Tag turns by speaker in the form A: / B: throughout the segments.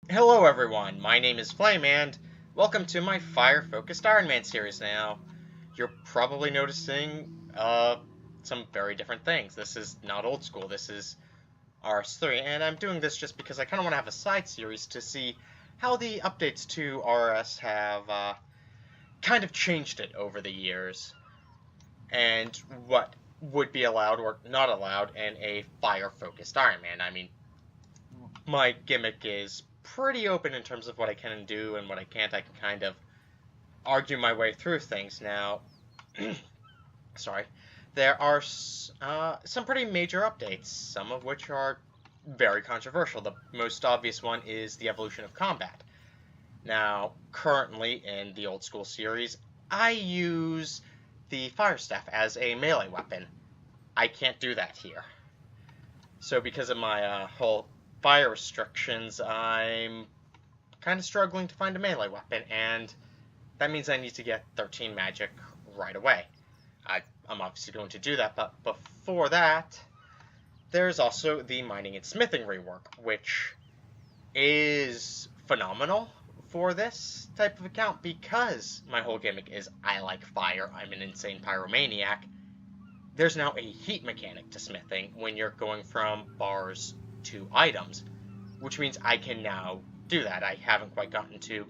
A: Hello everyone, my name is Flame and welcome to my fire-focused Ironman series. Now, you're probably noticing some very different things. This is not old school, this is RS3, and I'm doing this just because I kind of want to have a side series to see how the updates to RS have kind of changed it over the years, and what would be allowed or not allowed in a fire-focused Ironman. I mean, my gimmick is pretty open in terms of what I can do and what I can't. I can kind of argue my way through things. Now, sorry, there are some pretty major updates, some of which are very controversial. The most obvious one is the evolution of combat. Now, currently in the old school series, I use the fire staff as a melee weapon. I can't do that here. So because of my whole fire restrictions, I'm kind of struggling to find a melee weapon, and that means I need to get 13 magic right away. I'm obviously going to do that, but before that, there's also the mining and smithing rework, which is phenomenal for this type of account because my whole gimmick is I like fire, I'm an insane pyromaniac. There's now a heat mechanic to smithing when you're going from bars to items, which means I can now do that. I haven't quite gotten to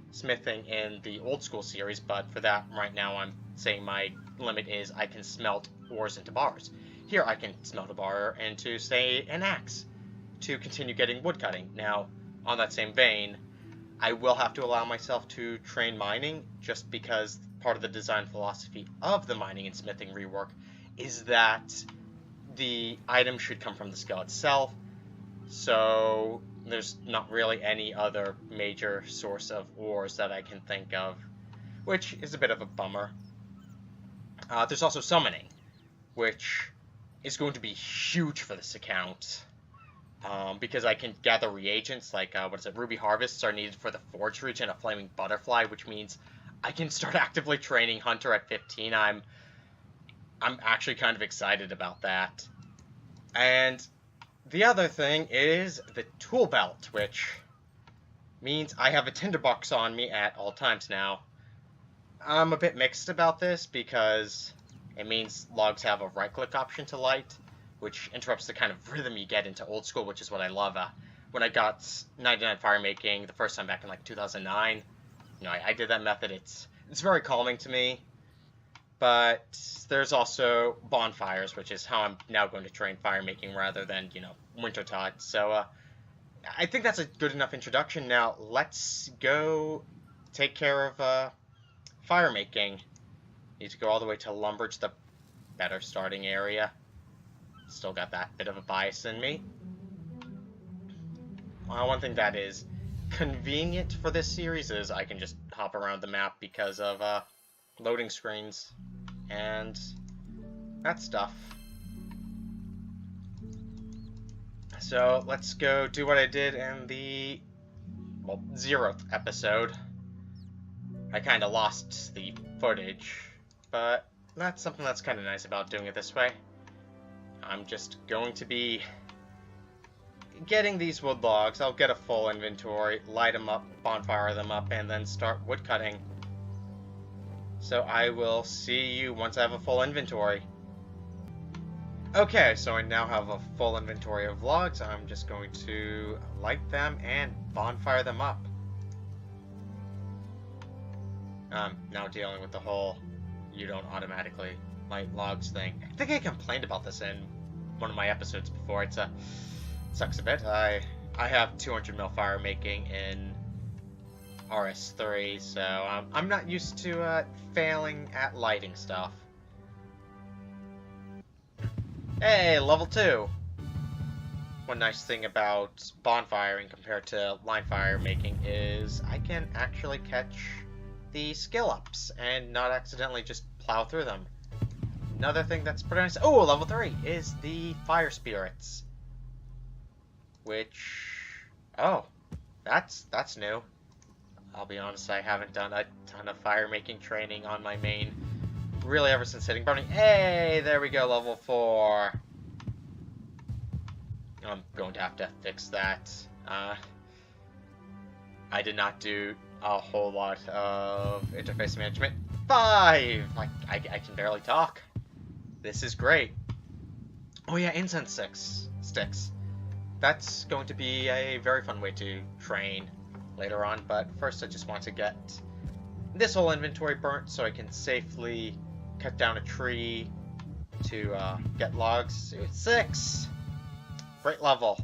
A: smithing in the old school series, but for that right now I'm saying my limit is I can smelt ores into bars. Here I can smelt a bar into, say, an axe to continue getting wood cutting. Now, on that same vein, I will have to allow myself to train mining just because part of the design philosophy of the mining and smithing rework is that the item should come from the skill itself, so there's not really any other major source of ores that I can think of, which is a bit of a bummer. There's also summoning, which is going to be huge for this account, because I can gather reagents like, ruby harvests are needed for the forge region, a flaming butterfly, which means I can start actively training Hunter at 15. I'm actually kind of excited about that. And the other thing is the tool belt, which means I have a tinderbox on me at all times now. I'm a bit mixed about this because it means logs have a right-click option to light, which interrupts the kind of rhythm you get into old school, which is what I love. When I got 99 fire making the first time back in like 2009, I did that method. It's very calming to me. But there's also bonfires, which is how I'm now going to train fire making rather than, Wintertide. So I think that's a good enough introduction. Now let's go take care of fire making. Need to go all the way to Lumbridge, the better starting area. Still got that bit of a bias in me. One thing that is convenient for this series is I can just hop around the map because of loading screens and that stuff. So let's go do what I did in the 0th episode. I kind of lost the footage, but that's something that's kind of nice about doing it this way. I'm just going to be getting these wood logs. I'll get a full inventory, light them up, bonfire them up, and then start wood cutting. So I will see you once I have a full inventory. Okay, so I now have a full inventory of logs. I'm just going to light them and bonfire them up. I'm now dealing with the whole you don't automatically light logs thing. I think I complained about this in one of my episodes before. It sucks a bit. I have 200 mil fire making in RS3, so I'm not used to failing at lighting stuff. Hey, level 2! One nice thing about bonfiring compared to line fire making is I can actually catch the skill ups and not accidentally just plow through them. Another thing that's pretty nice. Oh, level 3 is the fire spirits, which that's new. I'll be honest, I haven't done a ton of fire making training on my main really ever since hitting Brownie. Hey, there we go, level 4. I'm going to have to fix that. I did not do a whole lot of interface management. 5! I can barely talk. This is great. Oh yeah, incense sticks. That's going to be a very fun way to train later on, but first I just want to get this whole inventory burnt so I can safely cut down a tree to get logs. 6! Great level.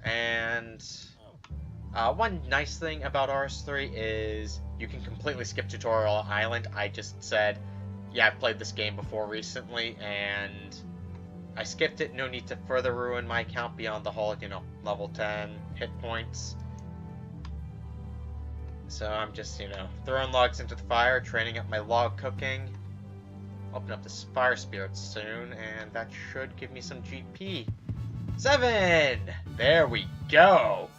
A: And one nice thing about RS3 is you can completely skip Tutorial Island. I just said, yeah, I've played this game before recently, and I skipped it. No need to further ruin my account beyond the whole, level 10 hit points. So I'm just, throwing logs into the fire, training up my log cooking. Open up this fire spirit soon, and that should give me some GP. 7! There we go!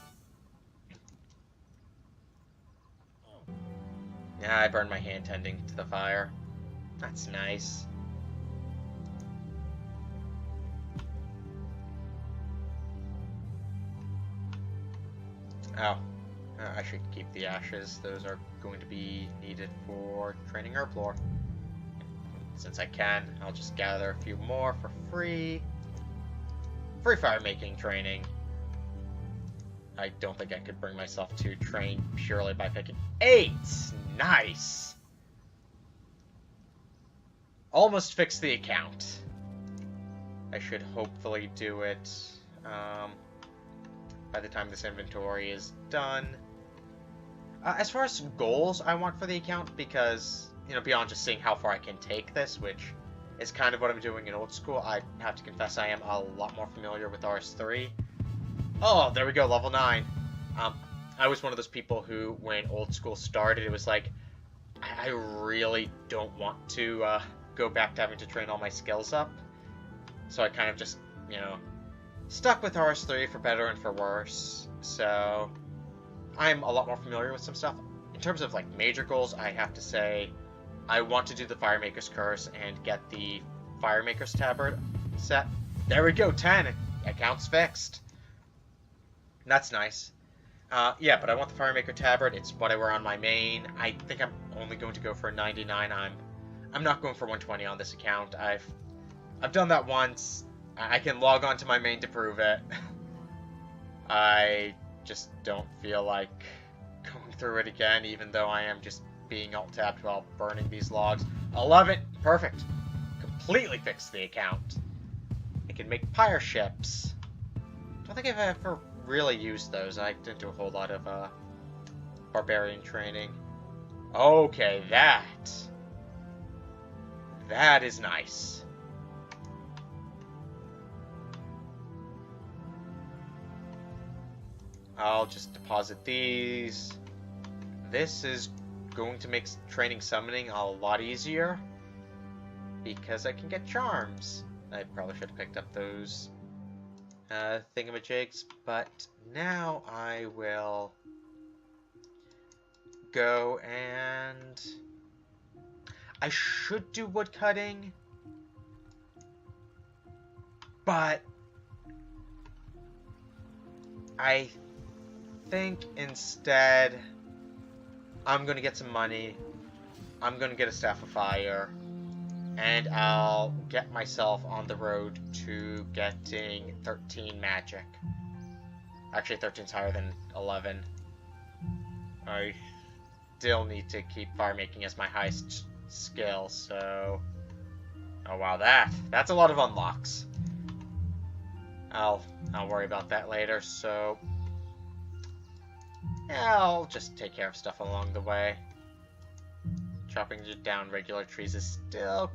A: Yeah, I burned my hand tending to the fire. That's nice. Oh, I should keep the ashes. Those are going to be needed for training herblore. Since I can, I'll just gather a few more for free. Free fire making training. I don't think I could bring myself to train purely by picking 8! Nice! Almost fixed the account. I should hopefully do it by the time this inventory is done. As far as goals I want for the account, because, beyond just seeing how far I can take this, which is kind of what I'm doing in old school, I have to confess I am a lot more familiar with RS3. Oh, there we go, level 9. I was one of those people who, when old school started, it was like, I really don't want to go back to having to train all my skills up. So I kind of just, stuck with RS3 for better and for worse. So I'm a lot more familiar with some stuff. In terms of major goals, I have to say I want to do the Firemaker's Curse and get the Firemaker's Tabard set. There we go, 10. Account's fixed. That's nice. Yeah, but I want the Firemaker Tabard. It's what I wear on my main. I think I'm only going to go for a 99. I'm not going for 120 on this account. I've done that once. I can log on to my main to prove it. I just don't feel like going through it again, even though I am just being alt-tabbed while burning these logs. 11! Perfect. Completely fixed the account. I can make pyre ships. Don't think I've ever really used those. I didn't do a whole lot of barbarian training. Okay, that is nice. I'll just deposit these. This is going to make training summoning a lot easier because I can get charms. I probably should have picked up those thingamajigs, but now I will go and I should do wood cutting, but I think instead I'm gonna get some money, I'm gonna get a Staff of Fire, and I'll get myself on the road to getting 13 magic. Actually, 13's higher than 11. I still need to keep fire making as my highest skill, so... Oh wow, that's a lot of unlocks. I'll worry about that later, so... I'll just take care of stuff along the way. Chopping down regular trees is still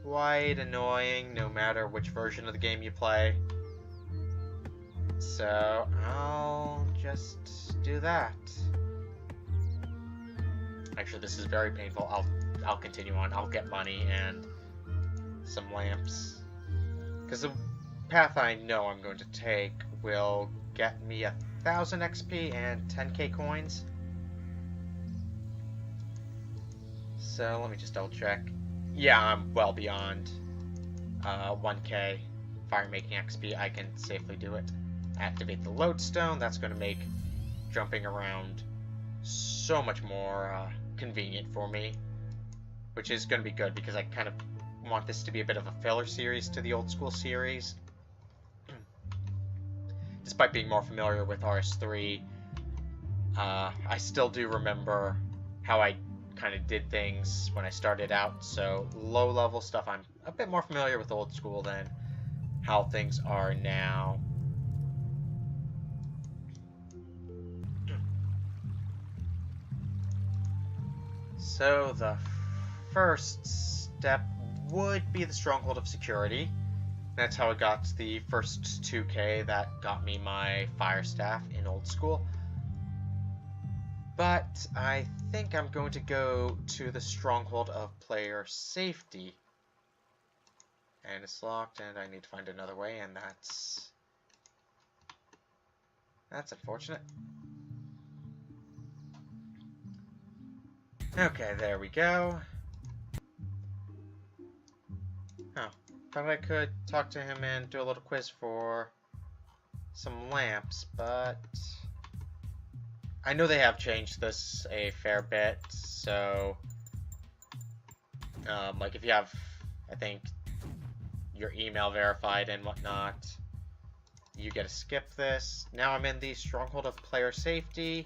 A: quite annoying, no matter which version of the game you play. So, I'll just do that. Actually, this is very painful. I'll continue on. I'll get money and some lamps. Because the path I know I'm going to take will get me 1,000 XP and 10k coins. So let me just double check. Yeah, I'm well beyond 1k fire making XP. I can safely do it. Activate the lodestone. That's going to make jumping around so much more convenient for me, which is going to be good because I kind of want this to be a bit of a filler series to the old school series. Despite being more familiar with RS3, I still do remember how I kind of did things when I started out, so low-level stuff I'm a bit more familiar with old school than how things are now. So the first step would be the Stronghold of Security. That's how I got the first 2K that got me my fire staff in old school. But I think I'm going to go to the Stronghold of Player Safety. And it's locked, and I need to find another way, and that's unfortunate. Okay, there we go. Oh, thought I could talk to him and do a little quiz for some lamps, but I know they have changed this a fair bit, so like if you have, I think, your email verified and whatnot, you get to skip this. Now I'm in the Stronghold of Player Safety.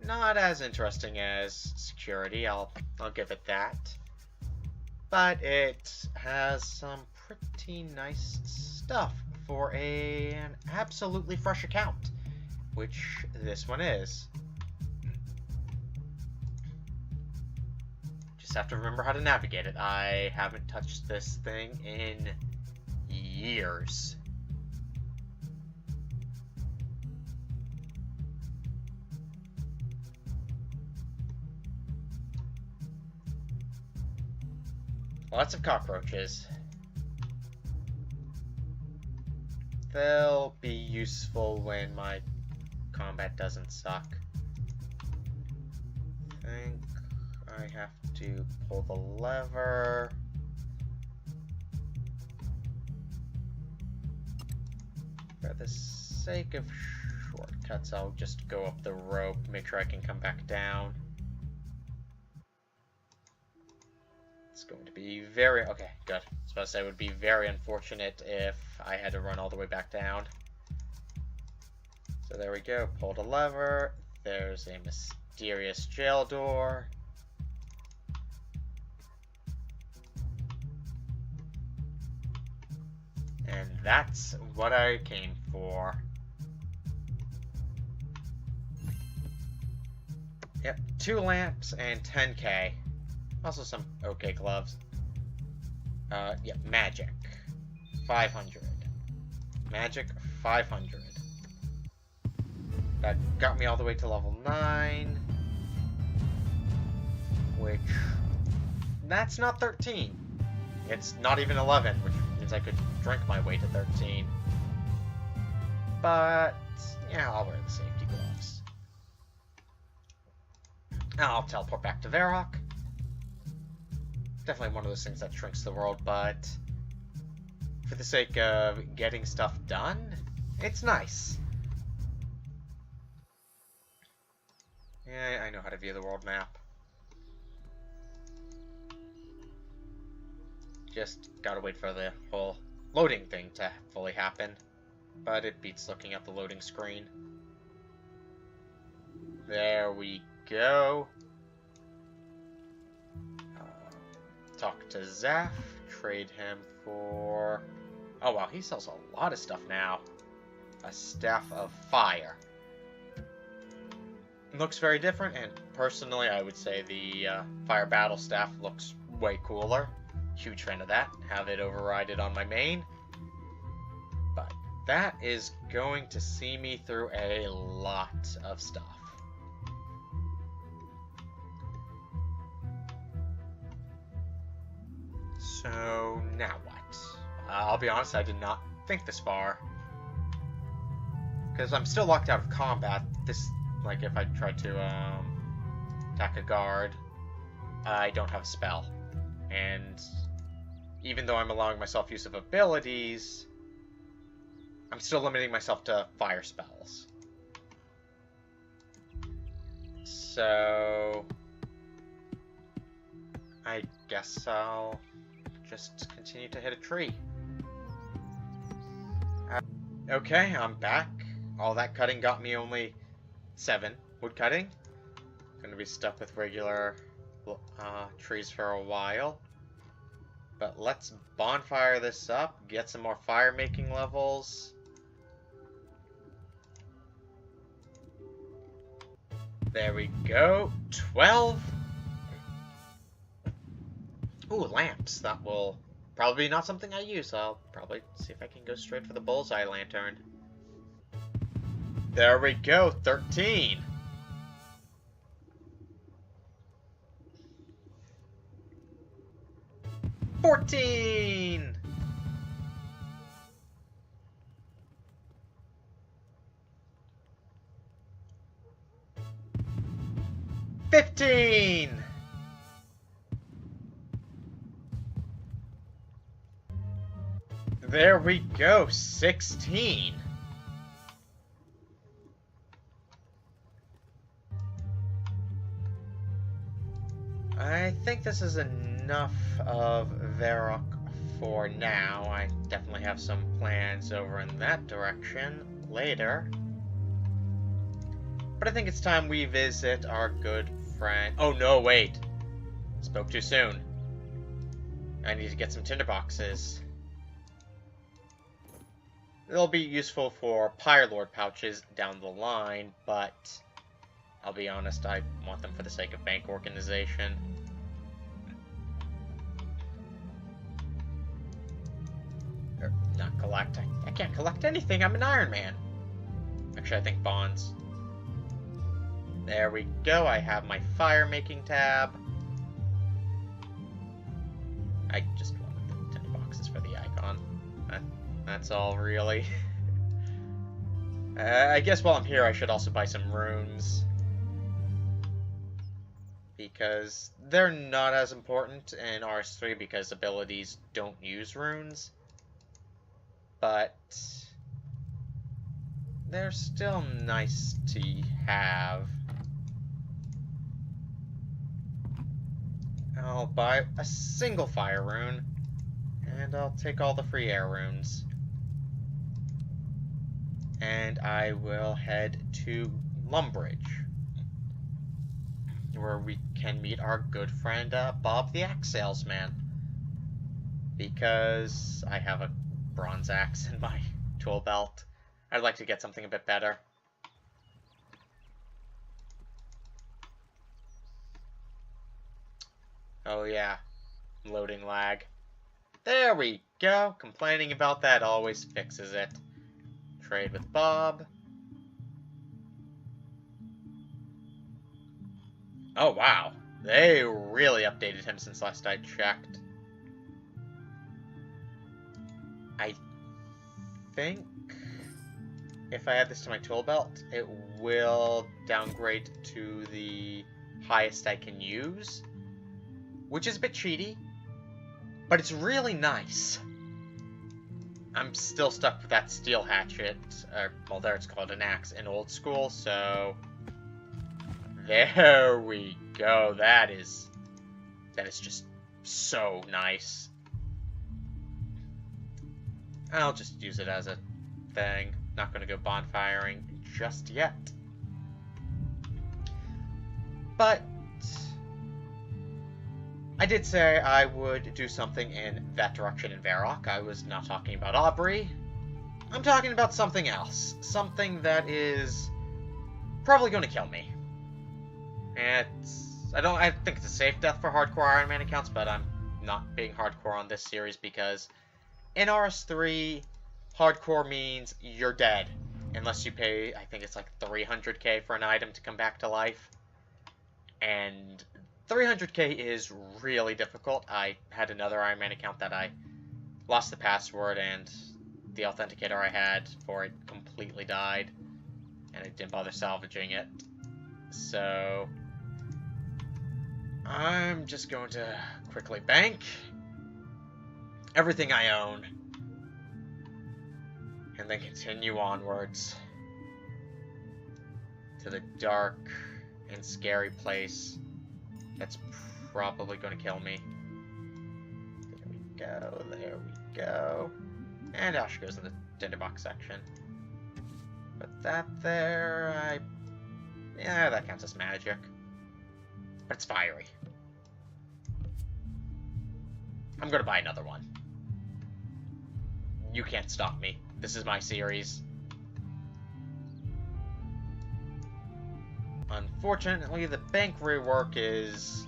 A: Not as interesting as security, I'll give it that. But it has some pretty nice stuff for an absolutely fresh account, which this one is. Just have to remember how to navigate it. I haven't touched this thing in years. Lots of cockroaches. They'll be useful when my combat doesn't suck. I think I have to pull the lever. For the sake of shortcuts, I'll just go up the rope, make sure I can come back down. It's going to be very... Okay, good. I was about to say it would be very unfortunate if I had to run all the way back down. So there we go. Pulled a lever. There's a mysterious jail door. And that's what I came for. Yep, 2 lamps and 10K. Also some okay gloves. Yeah, magic. 500. Magic, 500. That got me all the way to level 9. Which... That's not 13. It's not even 11, which means I could drink my way to 13. But... yeah, I'll wear the safety gloves. I'll teleport back to Varrock. Definitely one of those things that shrinks the world, but for the sake of getting stuff done, it's nice. Yeah, I know how to view the world map. Just gotta wait for the whole loading thing to fully happen, but it beats looking at the loading screen. There we go. Talk to Zaf, trade him for... Oh wow, he sells a lot of stuff now. A Staff of Fire. Looks very different, and personally I would say the Fire Battle Staff looks way cooler. Huge fan of that. Have it overrided on my main. But that is going to see me through a lot of stuff. So, now what? I'll be honest, I did not think this far. Because I'm still locked out of combat. This, like, if I try to, attack a guard, I don't have a spell. And even though I'm allowing myself use of abilities, I'm still limiting myself to fire spells. So I guess I'll just continue to hit a tree. Okay, I'm back. All that cutting got me only 7 wood cutting. Gonna be stuck with regular trees for a while. But let's bonfire this up, get some more fire making levels. There we go. 12. Ooh, lamps. That will probably be not something I use. I'll probably see if I can go straight for the bullseye lantern. There we go. 13. $14. 15. There we go. 16. I think this is enough of Varrock for now. I definitely have some plans over in that direction later. But I think it's time we visit our good friend... Oh, no, wait. Spoke too soon. I need to get some tinderboxes. They'll be useful for Pyrelord pouches down the line, but I'll be honest, I want them for the sake of bank organization. Or not collect. I can't collect anything. I'm an Ironman. Actually, I think bonds. There we go. I have my fire making tab. I just wanted the tinderboxes for the icon. That's all, really. I guess while I'm here, I should also buy some runes. Because they're not as important in RS3 because abilities don't use runes. But they're still nice to have. I'll buy a single fire rune, and I'll take all the free air runes. And I will head to Lumbridge, where we can meet our good friend Bob the Axe Salesman. Because I have a bronze axe in my tool belt. I'd like to get something a bit better. Oh yeah, loading lag. There we go. Complaining about that always fixes it. Trade with Bob. Oh wow, they really updated him since last I checked. I think if I add this to my tool belt, it will downgrade to the highest I can use, which is a bit cheaty, but it's really nice. I'm still stuck with that steel hatchet, well, there it's called an axe in old school, so there we go. That is just so nice. I'll just use it as a thing. Not going to go bonfiring just yet. But I did say I would do something in that direction in Varrock. I was not talking about Aubrey. I'm talking about something else. Something that is probably going to kill me. I think it's a safe death for hardcore Ironman accounts, but I'm not being hardcore on this series because in RS3, hardcore means you're dead. Unless you pay, I think it's like 300k for an item to come back to life. And 300k is really difficult. I had another Ironman account that I lost the password and the authenticator I had for it completely died. And I didn't bother salvaging it. So I'm just going to quickly bank everything I own. And then continue onwards to the dark and scary place that's probably going to kill me. There we go. And Ash goes in the tinderbox section. But that there, yeah, that counts as magic. But it's fiery. I'm gonna buy another one. You can't stop me. This is my series. Unfortunately, the bank rework is...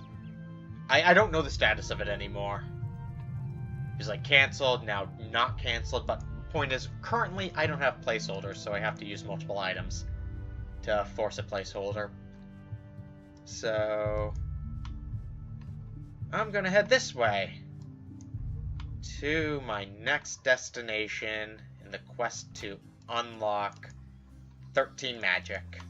A: I don't know the status of it anymore. It's like canceled, now not canceled, but point is, currently I don't have placeholders, so I have to use multiple items to force a placeholder. So... I'm gonna head this way to my next destination in the quest to unlock 13 magic.